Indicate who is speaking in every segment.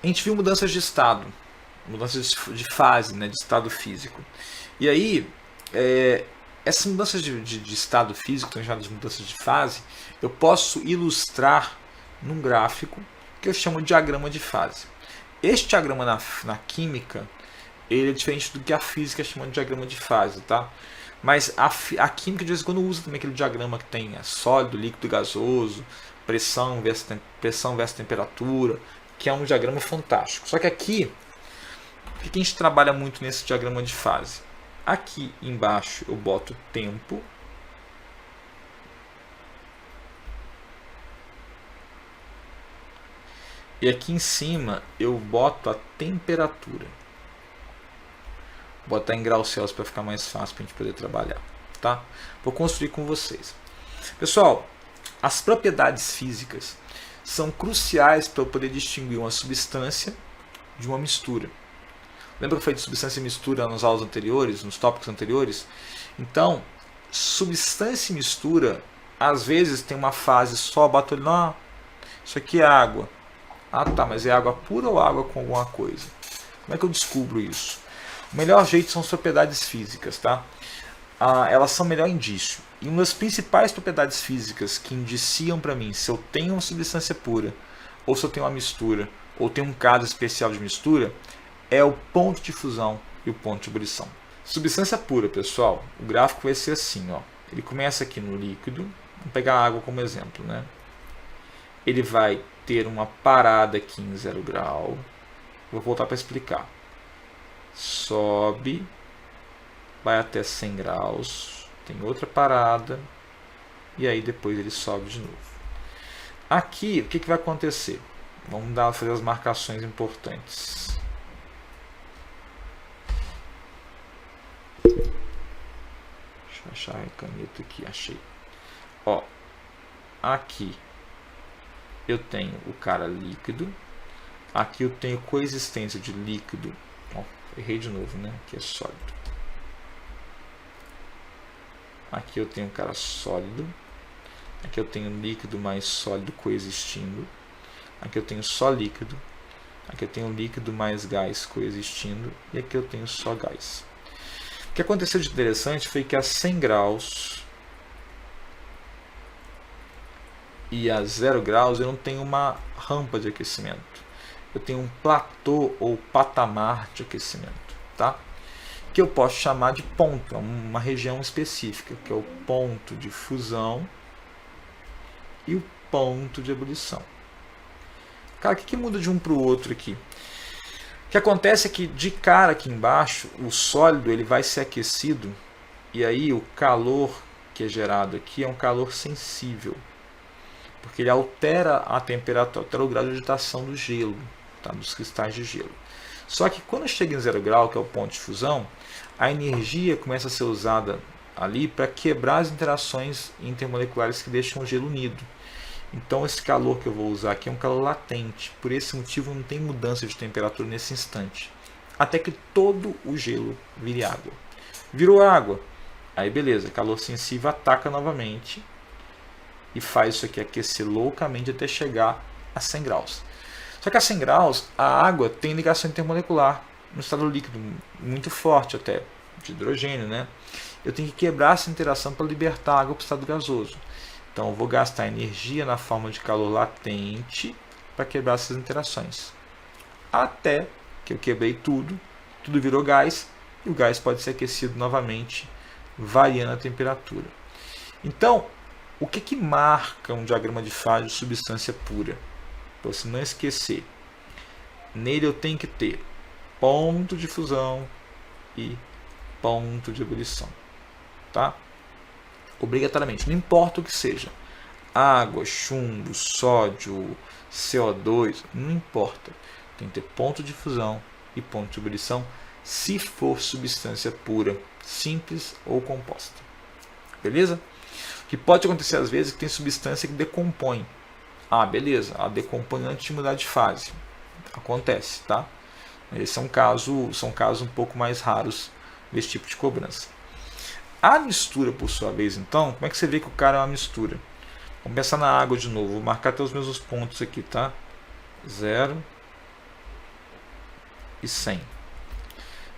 Speaker 1: a gente viu mudanças de estado, mudanças de fase, né, de estado físico. E aí, essas mudanças de estado físico, que são chamadas de mudanças de fase, eu posso ilustrar num gráfico que eu chamo de diagrama de fase. Este diagrama na química, ele é diferente do que a física chama de diagrama de fase, tá? Mas a química de vez em quando usa também aquele diagrama que tem sólido, líquido, gasoso, pressão versus temperatura, que é um diagrama fantástico. Só que aqui, o que a gente trabalha muito nesse diagrama de fase? Aqui embaixo eu boto tempo. E aqui em cima eu boto a temperatura. Vou botar em graus Celsius para ficar mais fácil para a gente poder trabalhar. Tá? Vou construir com vocês. Pessoal, as propriedades físicas são cruciais para eu poder distinguir uma substância de uma mistura. Lembra que eu falei de substância e mistura nas aulas anteriores, nos tópicos anteriores? Então, substância e mistura, às vezes tem uma fase só, bato ali, não, isso aqui é água. Ah tá, mas é água pura ou água com alguma coisa? Como é que eu descubro isso? O melhor jeito são as propriedades físicas, tá? Elas são o melhor indício. E uma das principais propriedades físicas que indiciam para mim se eu tenho uma substância pura, ou se eu tenho uma mistura, ou tenho um caso especial de mistura, é o ponto de fusão e o ponto de ebulição. Substância pura, pessoal, o gráfico vai ser assim, ó. Ele começa aqui no líquido, vamos pegar a água como exemplo, né? Ele vai ter uma parada aqui em 0 grau. Vou voltar para explicar. Sobe, vai até 100 graus, tem outra parada, e aí depois ele sobe de novo. Aqui, o que vai acontecer? Vamos fazer as marcações importantes. Deixa eu achar a caneta aqui, achei. Ó, aqui eu tenho o cara líquido, aqui eu tenho coexistência de líquido, ó, errei de novo, né? Aqui é sólido. Aqui eu tenho o cara sólido, aqui eu tenho líquido mais sólido coexistindo, aqui eu tenho só líquido, aqui eu tenho líquido mais gás coexistindo, e aqui eu tenho só gás. O que aconteceu de interessante foi que a 100 graus e a 0 graus eu não tenho uma rampa de aquecimento. Eu tenho um platô ou patamar de aquecimento, tá? Que eu posso chamar de ponto, uma região específica, que é o ponto de fusão e o ponto de ebulição. Cara, o que muda de um para o outro aqui? O que acontece é que de cara aqui embaixo, o sólido ele vai ser aquecido e aí o calor que é gerado aqui é um calor sensível, porque ele altera a temperatura, altera o grau de agitação do gelo, tá? Dos cristais de gelo. Só que quando chega em 0 grau, que é o ponto de fusão, a energia começa a ser usada ali para quebrar as interações intermoleculares que deixam o gelo unido. Então esse calor que eu vou usar aqui é um calor latente, por esse motivo não tem mudança de temperatura nesse instante, até que todo o gelo vire água. Virou água, aí beleza, calor sensível ataca novamente e faz isso aqui aquecer loucamente até chegar a 100 graus. Só que a 100 graus a água tem ligação intermolecular no estado líquido muito forte até, de hidrogênio, né? Eu tenho que quebrar essa interação para libertar a água para o estado gasoso. Então eu vou gastar energia na forma de calor latente para quebrar essas interações. Até que eu quebrei tudo virou gás, e o gás pode ser aquecido novamente, variando a temperatura. Então, o que marca um diagrama de fase de substância pura? Para você não esquecer, nele eu tenho que ter ponto de fusão e ponto de ebulição. Tá? Obrigatoriamente, não importa o que seja, água, chumbo, sódio, CO2, não importa, tem que ter ponto de fusão e ponto de ebulição se for substância pura, simples ou composta. Beleza? O que pode acontecer às vezes é que tem substância que decompõe. Ah, beleza, ela decompõe antes de mudar de fase. Acontece, tá? Esses são casos um pouco mais raros desse tipo de cobrança. A mistura, por sua vez, então, como é que você vê que o cara é uma mistura? Vamos pensar na água de novo. Vou marcar até os mesmos pontos aqui, tá? 0, e 100.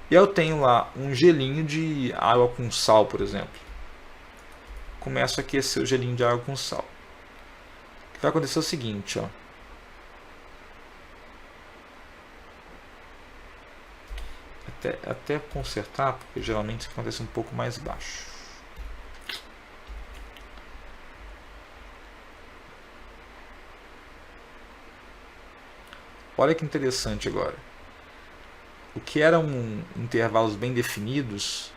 Speaker 1: E eu tenho lá um gelinho de água com sal, por exemplo. Começo a aquecer o gelinho de água com sal. O que vai acontecer é o seguinte, ó. Até consertar, porque geralmente isso acontece um pouco mais baixo. Olha que interessante agora. O que eram intervalos bem definidos,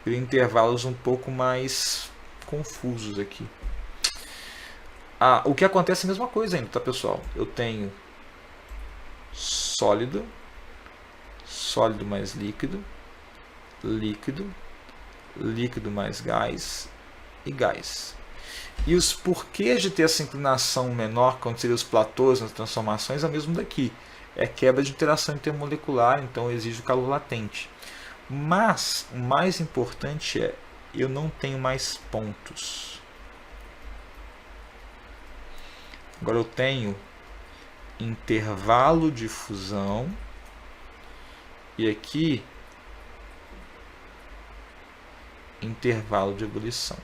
Speaker 1: viram intervalos um pouco mais confusos aqui. O que acontece é a mesma coisa ainda, tá, pessoal? Eu tenho sólido, sólido mais líquido, líquido, líquido mais gás e gás. E os porquês de ter essa inclinação menor, quando seria os platôs nas transformações, é o mesmo daqui. É quebra de interação intermolecular, então exige o calor latente. Mas o mais importante é, eu não tenho mais pontos. Agora eu tenho intervalo de fusão e aqui intervalo de ebulição.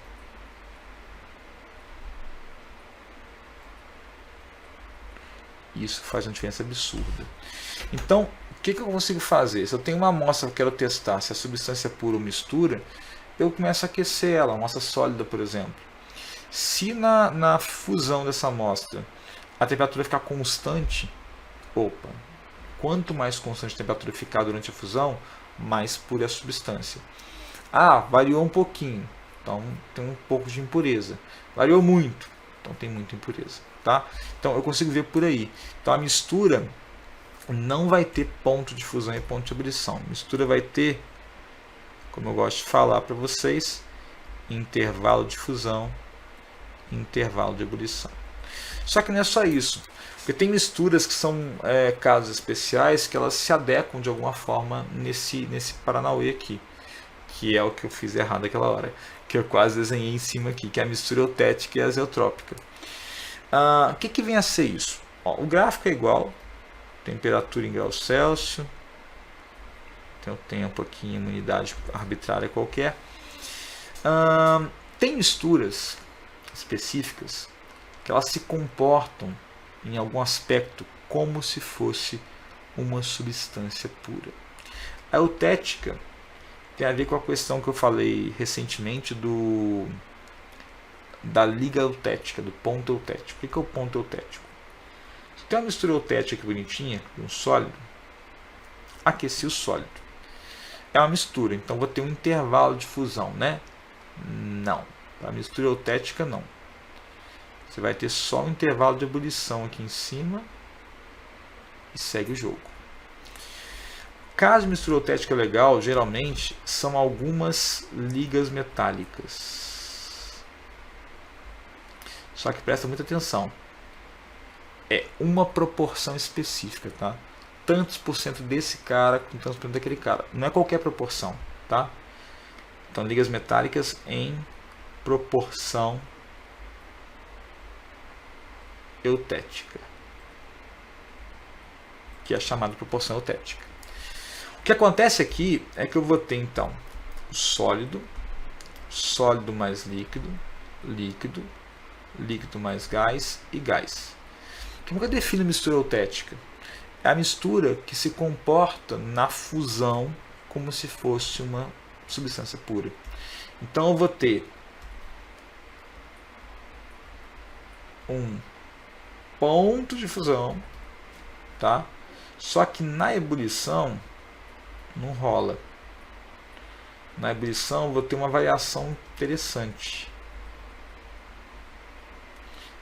Speaker 1: Isso faz uma diferença absurda. Então, o que eu consigo fazer? Se eu tenho uma amostra que eu quero testar se a substância é pura ou mistura, eu começo a aquecer ela, uma amostra sólida, por exemplo. Se na fusão dessa amostra a temperatura ficar constante, quanto mais constante a temperatura ficar durante a fusão, mais pura é a substância. Variou um pouquinho, então tem um pouco de impureza. Variou muito, então tem muita impureza. Tá? Então eu consigo ver por aí. Então a mistura não vai ter ponto de fusão e ponto de ebulição. A mistura vai ter, como eu gosto de falar para vocês, intervalo de fusão e intervalo de ebulição. Só que não é só isso. Porque tem misturas que são casos especiais que elas se adequam de alguma forma nesse paranauê aqui. Que é o que eu fiz errado naquela hora. Que eu quase desenhei em cima aqui, que é a mistura eutética e azeotrópica. O que vem a ser isso? O gráfico é igual, temperatura em graus Celsius, tem o tempo aqui em uma unidade arbitrária qualquer. Tem misturas específicas que elas se comportam em algum aspecto como se fosse uma substância pura. A eutética tem a ver com a questão que eu falei recentemente da liga eutética, do ponto eutético. O que é o ponto eutético? Se tem uma mistura eutética aqui bonitinha, um sólido, aqueci o sólido. É uma mistura, então vou ter um intervalo de fusão, né? Não. Para a mistura eutética, não. Você vai ter só um intervalo de ebulição aqui em cima e segue o jogo. Caso de mistura eutética legal, geralmente são algumas ligas metálicas. Só que presta muita atenção. É uma proporção específica, tá? Tantos por cento desse cara com tantos por cento daquele cara. Não é qualquer proporção, tá? Então, ligas metálicas em proporção eutética, que é chamada de proporção eutética. O que acontece aqui é que eu vou ter, então, sólido, sólido mais líquido, líquido, líquido mais gás e gás. Como eu defino mistura eutética? É a mistura que se comporta na fusão como se fosse uma substância pura. Então eu vou ter um ponto de fusão, tá? Só que na ebulição não rola. Na ebulição eu vou ter uma variação interessante.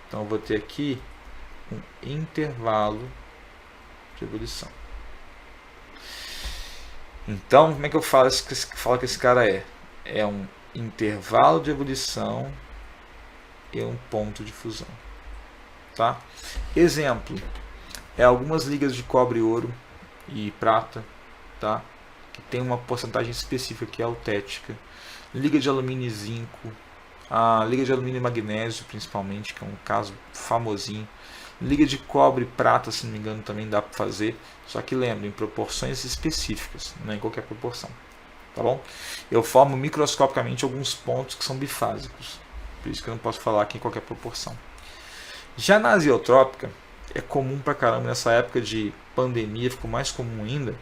Speaker 1: Então eu vou ter aqui um intervalo de ebulição. Então, como é que eu falo que esse cara é? É um intervalo de ebulição e um ponto de fusão. Tá? Exemplo, algumas ligas de cobre, ouro e prata, tá? Que tem uma porcentagem específica que é eutética. Liga de alumínio e zinco, a liga de alumínio e magnésio principalmente, que é um caso famosinho. Liga de cobre e prata, se não me engano, também dá para fazer. Só que lembra, em proporções específicas, não é em qualquer proporção. Tá bom? Eu formo microscopicamente alguns pontos que são bifásicos. Por isso que eu não posso falar aqui em qualquer proporção. Já na azeotrópica, é comum pra caramba nessa época de pandemia, ficou mais comum ainda,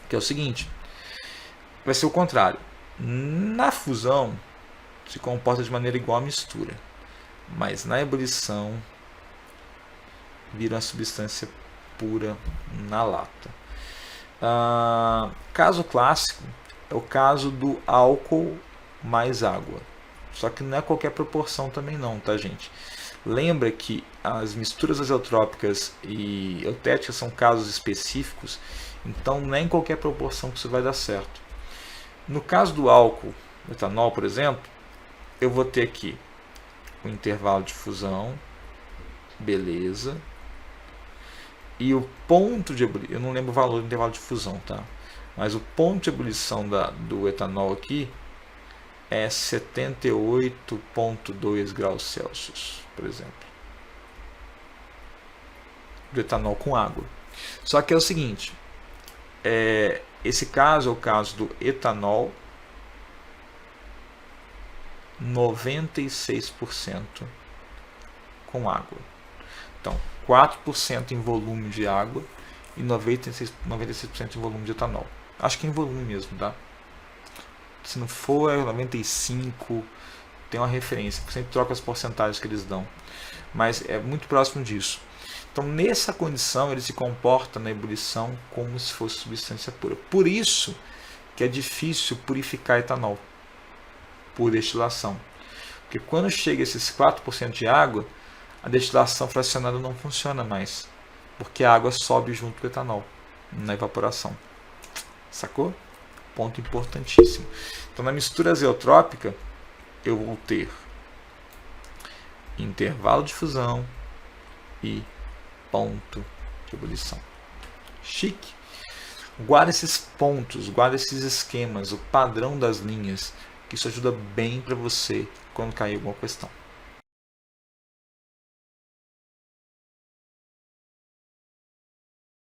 Speaker 1: que é o seguinte, vai ser o contrário. Na fusão, se comporta de maneira igual à mistura, mas na ebulição, vira uma substância pura na lata. Caso clássico é o caso do álcool mais água. Só que não é qualquer proporção também não, tá, gente? Lembra que as misturas azeotrópicas e eutéticas são casos específicos, então não é em qualquer proporção que isso vai dar certo. No caso do álcool, etanol, por exemplo, eu vou ter aqui o intervalo de fusão, beleza, e o ponto de ebulição, eu não lembro o valor do intervalo de fusão, tá? Mas o ponto de ebulição do etanol aqui é 78,2 graus Celsius, por exemplo. Do etanol com água. Só que é o seguinte, esse caso é o caso do etanol 96% com água. Então, 4% em volume de água e 96% em volume de etanol. Acho que é em volume mesmo, tá? Se não for, é 95%, tem uma referência. Eu sempre troco as porcentagens que eles dão. Mas é muito próximo disso. Então, nessa condição, ele se comporta na ebulição como se fosse substância pura. Por isso que é difícil purificar etanol por destilação. Porque quando chega esses 4% de água, a destilação fracionada não funciona mais. Porque a água sobe junto com o etanol na evaporação. Sacou? Ponto importantíssimo. Então, na mistura azeotrópica, eu vou ter intervalo de fusão e ponto de ebulição. Chique? Guarda esses pontos, guarda esses esquemas, o padrão das linhas, que isso ajuda bem para você quando cair alguma questão.